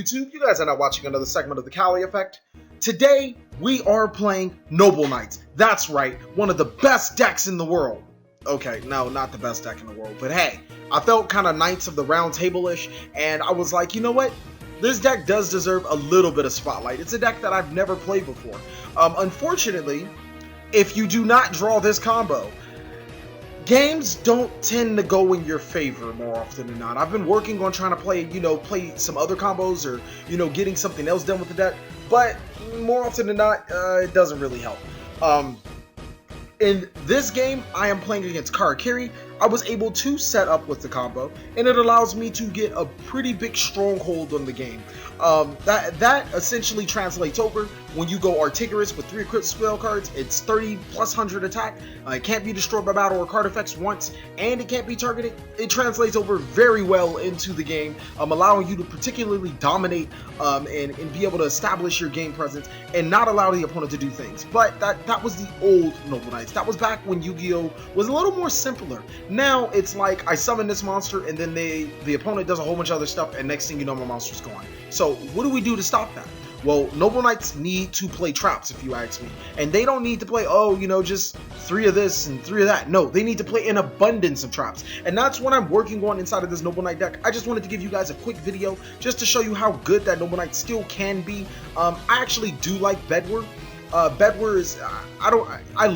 YouTube? You guys are now watching another segment of the Kali Effect. Today, we are playing Noble Knights. That's right, one of the best decks in the world. Okay, no, not the best deck in the world, but hey, I felt kind of Knights of the Round Table-ish, and I was like, you know what? This deck does deserve a little bit of spotlight. It's a deck that I've never played before. Unfortunately, if you do not draw this combo, games don't tend to go in your favor more often than not. I've been working on trying to play, play some other combos or, getting something else done with the deck, but more often than not, it doesn't really help. In this game, I am playing against Karakuri. I was able to set up with the combo, and it allows me to get a pretty big stronghold on the game. That essentially translates over when you go Artigerous with 3 equipped spell cards. It's 30 plus 100 attack. It can't be destroyed by battle or card effects once, and it can't be targeted. It translates over very well into the game, allowing you to particularly dominate and be able to establish your game presence and not allow the opponent to do things. But that was the old Noble Knights. That was back when Yu-Gi-Oh! Was a little more simpler. Now it's like I summon this monster and then the opponent does a whole bunch of other stuff, and next thing you know, my monster's gone. So what do we do to stop that? Well, Noble Knights need to play traps, if you ask me. And they don't need to play, just 3 of this and 3 of that. No, they need to play an abundance of traps. And that's what I'm working on inside of this Noble Knight deck. I just wanted to give you guys a quick video just to show you how good that Noble Knight still can be. I actually do like Bedwar. Bedwar is,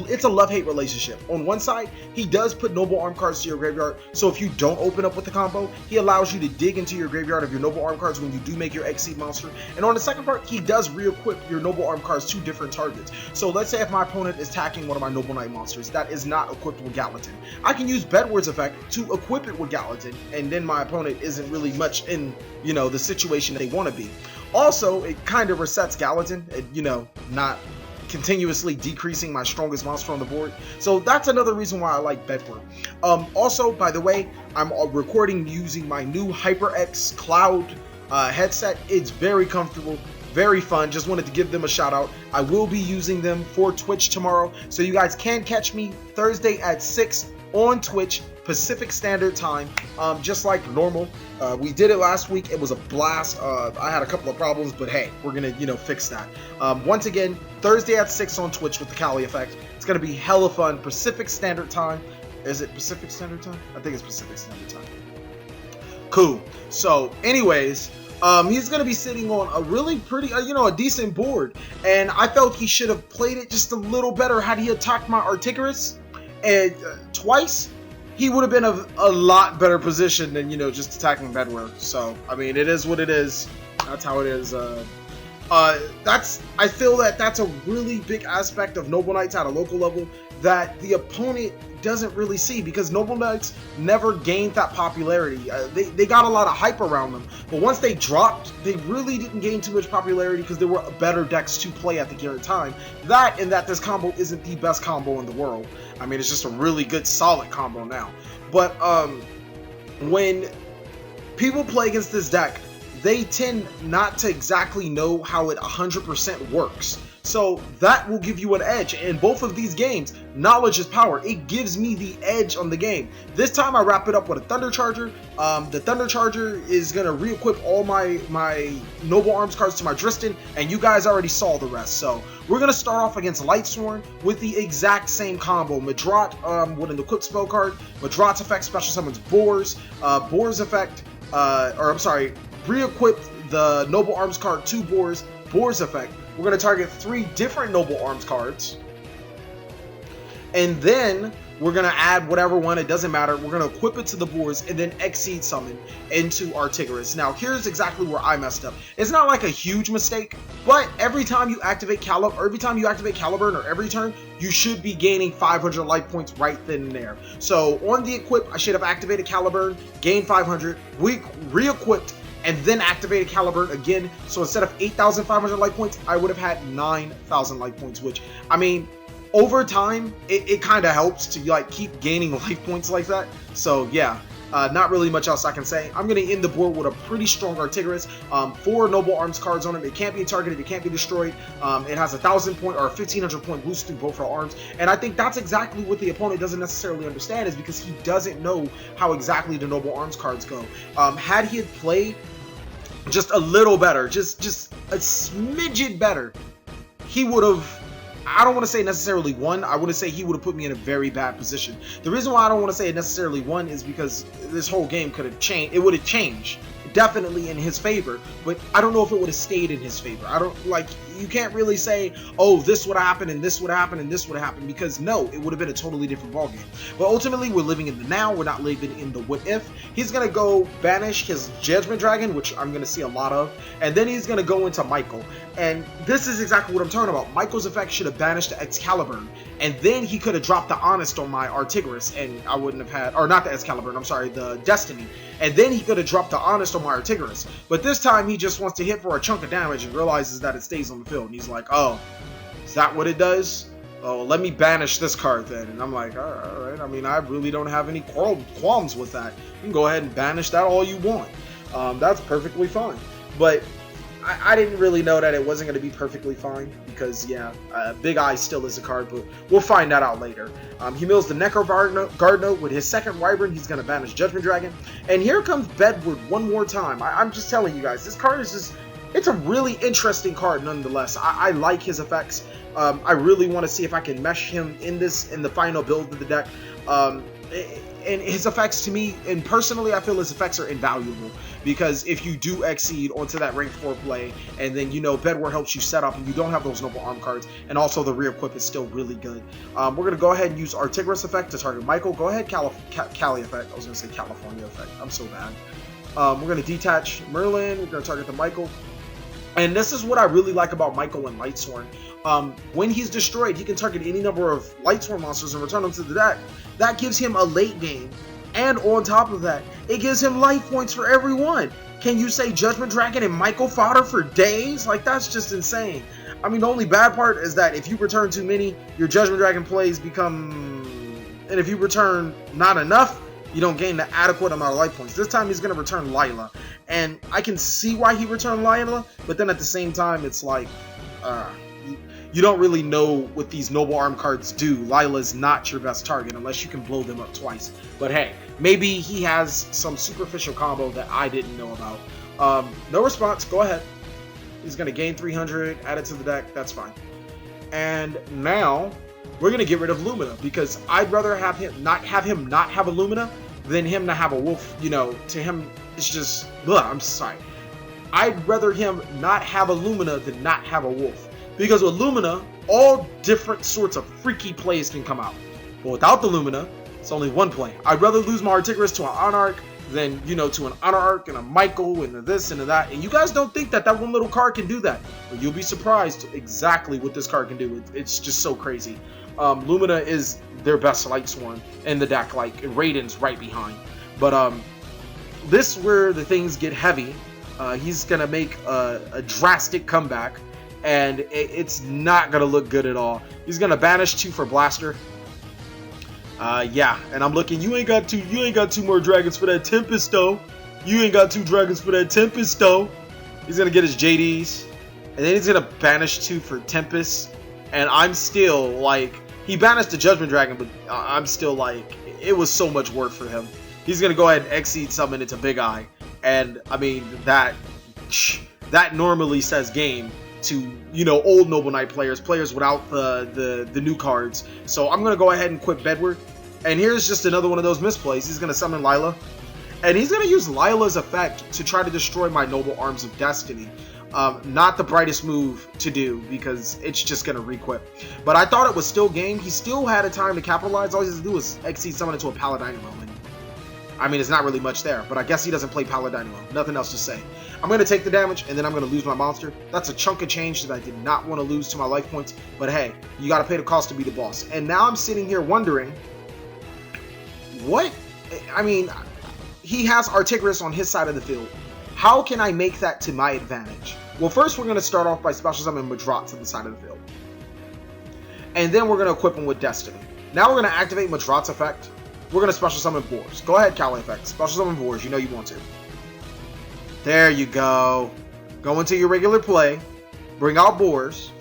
it's a love-hate relationship. On one side, he does put Noble Arm cards to your graveyard, so if you don't open up with the combo, he allows you to dig into your graveyard of your Noble Arm cards when you do make your Exceed monster. And on the second part, he does re-equip your Noble Arm cards to different targets. So let's say if my opponent is attacking one of my Noble Knight monsters that is not equipped with Gallatin, I can use Bedwar's effect to equip it with Gallatin, and then my opponent isn't really much in, the situation they want to be. Also, it kind of resets Gallatin, not continuously decreasing my strongest monster on the board. So that's another reason why I like Bedwar. Also, by the way, I'm recording using my new HyperX Cloud headset. It's very comfortable, very fun. Just wanted to give them a shout out. I will be using them for Twitch tomorrow, so you guys can catch me Thursday at 6 on Twitch Pacific Standard Time, just like normal. We did it last week. It was a blast. I had a couple of problems, but hey, we're gonna fix that. Once again, Thursday at 6 on Twitch with the Kali Effect. It's gonna be hella fun. Pacific Standard Time. Is it Pacific Standard Time? I think it's Pacific Standard Time. Cool. So anyways, he's going to be sitting on a really pretty, a decent board, and I felt he should have played it just a little better. Had he attacked my Artigerous and twice, he would have been a lot better position than, just attacking Bedwar. So, I mean, it is what it is. That's how it is. I feel that that's a really big aspect of Noble Knights at a local level that the opponent doesn't really see, because Noble Knights never gained that popularity. They got a lot of hype around them, but once they dropped, they really didn't gain too much popularity because there were better decks to play at the current time. That and that this combo isn't the best combo in the world. I mean, it's just a really good, solid combo now. But when people play against this deck, they tend not to exactly know how it 100% works. So that will give you an edge. In both of these games, knowledge is power. It gives me the edge on the game. This time I wrap it up with a Thunder Charger. The Thunder Charger is going to re-equip all my Noble Arms cards to my Dristan, and you guys already saw the rest. So we're going to start off against Lightsworn with the exact same combo. Madrat with an equipped spell card. Madrat's effect special summons Boars. Boars effect, re-equip the Noble Arms card to Boars. Boars effect. We're going to target 3 different Noble Arms cards, and then we're going to add whatever one, it doesn't matter. We're going to equip it to the Boars and then Exceed summon into Artigerous. Now, here's exactly where I messed up. It's not like a huge mistake, but every time you activate Caliburn, or every turn, you should be gaining 500 life points right then and there. So on the equip, I should have activated Caliburn, gained 500, re-equipped, and then activated Caliburn again. So instead of 8,500 life points, I would have had 9,000 life points, which, I mean, over time, it kind of helps to keep gaining life points like that. So yeah, not really much else I can say. I'm going to end the board with a pretty strong Artigerous. 4 Noble Arms cards on him. It can't be targeted. It can't be destroyed. It has a 1,000 point or a 1,500 point boost through both our arms. And I think that's exactly what the opponent doesn't necessarily understand, is because he doesn't know how exactly the Noble Arms cards go. Had he had played just a little better, just a smidget better, he would have, I don't want to say necessarily won. I want to say he would have put me in a very bad position. The reason why I don't want to say it necessarily won is because this whole game could have changed. It would have changed definitely in his favor, but I don't know if it would have stayed in his favor. I don't, like, you can't really say, oh, this would happen and this would happen and this would happen, because no, it would have been a totally different ballgame. But ultimately, we're living in the now. We're not living in the what if. He's gonna go banish his Judgment Dragon, which I'm gonna see a lot of, and then he's gonna go into Michael. And this is exactly what I'm talking about. Michael's effect should have banished the Excalibur, and then he could have dropped the Honest on my Artigerus, and I wouldn't have had, or not the Excalibur, I'm sorry, the Destiny. And then he could have dropped the Honest on my Artigerus. But this time he just wants to hit for a chunk of damage and realizes that it stays on the field. And he's like, oh, is that what it does? Oh, let me banish this card then. And I'm like, all right. I mean, I really don't have any qualms with that. You can go ahead and banish that all you want. That's perfectly fine. But I didn't really know that it wasn't going to be perfectly fine, because yeah, Big Eye still is a card, but we'll find that out later. He mills the Necro Guard Note with his second Wyvern. He's going to banish Judgment Dragon, and here comes Bedward one more time. I'm just telling you guys, this card is just, it's a really interesting card nonetheless. I like his effects. I really want to see if I can mesh him in the final build of the deck. And his effects, to me, and personally, I feel his effects are invaluable, because if you do exceed onto that rank 4 play, and then, you know, Bedwar helps you set up, and you don't have those noble arm cards, and also the re-equip is still really good. We're going to go ahead and use Artigerus effect to target Michael. Go ahead, Cali effect. I was going to say California effect. I'm so bad. We're going to detach Merlin. We're going to target the Michael. And this is what I really like about Michael and Lightsworn. When he's destroyed, he can target any number of Lightsworn monsters and return them to the deck. That gives him a late game. And on top of that, it gives him life points for everyone. Can you say Judgment Dragon and Michael fodder for days? Like, that's just insane. I mean, the only bad part is that if you return too many, your Judgment Dragon plays become... And if you return not enough, you don't gain the adequate amount of life points. This time he's going to return Lila. And I can see why he returned Lila, but then at the same time, it's like... you don't really know what these noble arm cards do. Lila's not your best target unless you can blow them up twice. But hey, maybe he has some superficial combo that I didn't know about. No response. Go ahead. He's going to gain 300, add it to the deck. That's fine. And now we're going to get rid of Lumina, because I'd rather have him not have a Lumina than him to have a wolf. You know, to him, it's just, ugh, I'm sorry. I'd rather him not have a Lumina than not have a wolf. Because with Lumina, all different sorts of freaky plays can come out. But without the Lumina, it's only one play. I'd rather lose my Artigerus to an Anarch than, you know, to an Anarch and a Michael and a this and a that. And you guys don't think that that one little card can do that. But you'll be surprised exactly what this card can do. It's just so crazy. Lumina is their best Lightsworn in the deck, like, and Raiden's right behind. But this is where the things get heavy. He's going to make a drastic comeback. And it's not going to look good at all. He's going to banish 2 for Blaster. Yeah, and I'm looking, you ain't got 2 more dragons for that Tempest, though. You ain't got 2 dragons for that Tempest, though. He's going to get his JDs. And then he's going to banish 2 for Tempest. And I'm still, like, he banished the Judgment Dragon, but I'm still, like, it was so much work for him. He's going to go ahead and Exceed summon into Big Eye. And, I mean, that normally says game to, you know, old Noble Knight players without the new cards. So I'm going to go ahead and quit Bedward. And here's just another one of those misplays. He's going to summon Lila. And he's going to use Lila's effect to try to destroy my Noble Arms of Destiny. Not the brightest move to do, because it's just going to re-equip. But I thought it was still game. He still had a time to capitalize. All he has to do is Exceed summon into a Paladinimo. And I mean, it's not really much there, but I guess he doesn't play Paladinimo. Nothing else to say. I'm going to take the damage, and then I'm going to lose my monster. That's a chunk of change that I did not want to lose to my life points, but hey, you got to pay the cost to be the boss. And now I'm sitting here wondering, what? I mean, he has Artigerus on his side of the field. How can I make that to my advantage? Well, first we're going to start off by special summoning Madrat to the side of the field. And then we're going to equip him with Destiny. Now we're going to activate Madrat's effect. We're going to special summon Boars. Go ahead, TheCaliEffectX. Special summon Boars. You know you want to. There you go. Go into your regular play. Bring out Boars.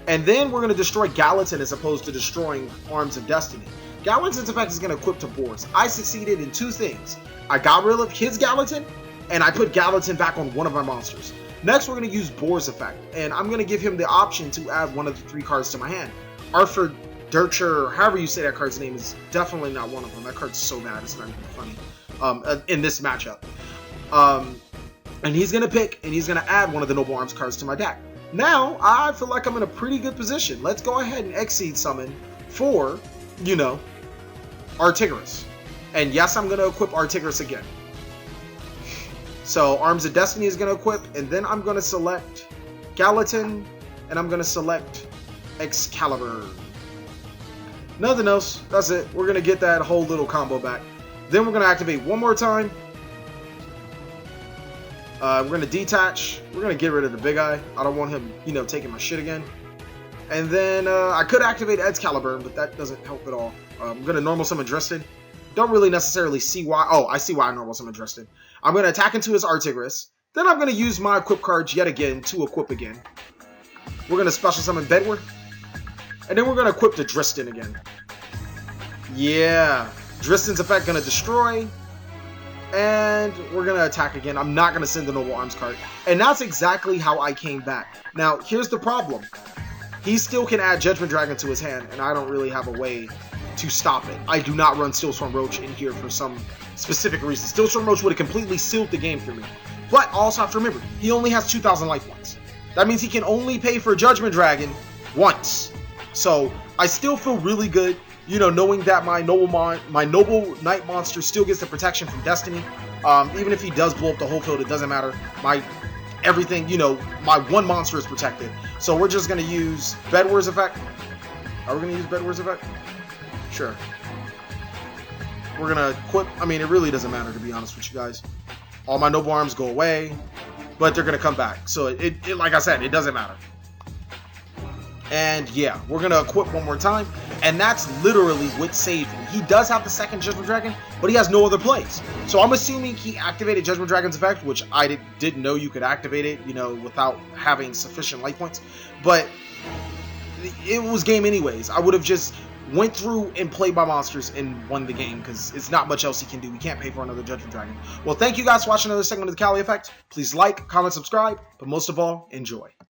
And then we're going to destroy Gallatin as opposed to destroying Arms of Destiny. Gallatin's effect is going to equip to Boars. I succeeded in 2 things. I got rid of his Gallatin, and I put Gallatin back on one of my monsters. Next, we're going to use Boar's Effect, and I'm going to give him the option to add one of the 3 cards to my hand. Arthur Dircher, however you say that card's name, is definitely not one of them. That card's so bad, it's not even funny in this matchup. And he's going to pick, and he's going to add one of the Noble Arms cards to my deck. Now, I feel like I'm in a pretty good position. Let's go ahead and Exceed Summon for, you know, Artigerus. And yes, I'm going to equip Artigerus again. So, Arms of Destiny is going to equip, and then I'm going to select Gallatin, and I'm going to select Excalibur. Nothing else. That's it. We're going to get that whole little combo back. Then we're going to activate one more time. We're going to detach. We're going to get rid of the big eye. I don't want him, you know, taking my shit again. And then I could activate Excalibur, but that doesn't help at all. I'm going to normal summon Dristin. Don't really necessarily see why. Oh, I see why I normal summon Dristin. I'm going to attack into his Artigerus. Then I'm going to use my equip cards yet again to equip again. We're going to special summon Bedward. And then we're going to equip the Dristin again. Yeah. Dristin's effect going to destroy. And we're going to attack again. I'm not going to send the Noble Arms card. And that's exactly how I came back. Now, here's the problem. He still can add Judgment Dragon to his hand, and I don't really have a way to stop it. I do not run Steelstorm Roach in here for some specific reason. Steelstorm Roach would have completely sealed the game for me. But I also have to remember, he only has 2,000 life points. That means he can only pay for Judgment Dragon once. So, I still feel really good, you know, knowing that my Noble Knight monster still gets the protection from Destiny. Even if he does blow up the whole field, it doesn't matter. Everything, you know, my one monster is protected. So we're just going to use Bedward's effect. Are we going to use Bedward's effect? Sure. We're going to equip. I mean, it really doesn't matter, to be honest with you guys. All my Noble Arms go away, but they're going to come back. So, it like I said, it doesn't matter. And yeah, we're going to equip one more time. And that's literally what saved me. He does have the second Judgment Dragon, but he has no other plays. So I'm assuming he activated Judgment Dragon's effect, which I didn't know you could activate it, you know, without having sufficient life points. But it was game anyways. I would have just went through and played my monsters and won the game because it's not much else he can do. We can't pay for another Judgment Dragon. Well, thank you guys for watching another segment of the Cali Effect. Please like, comment, subscribe, but most of all, enjoy.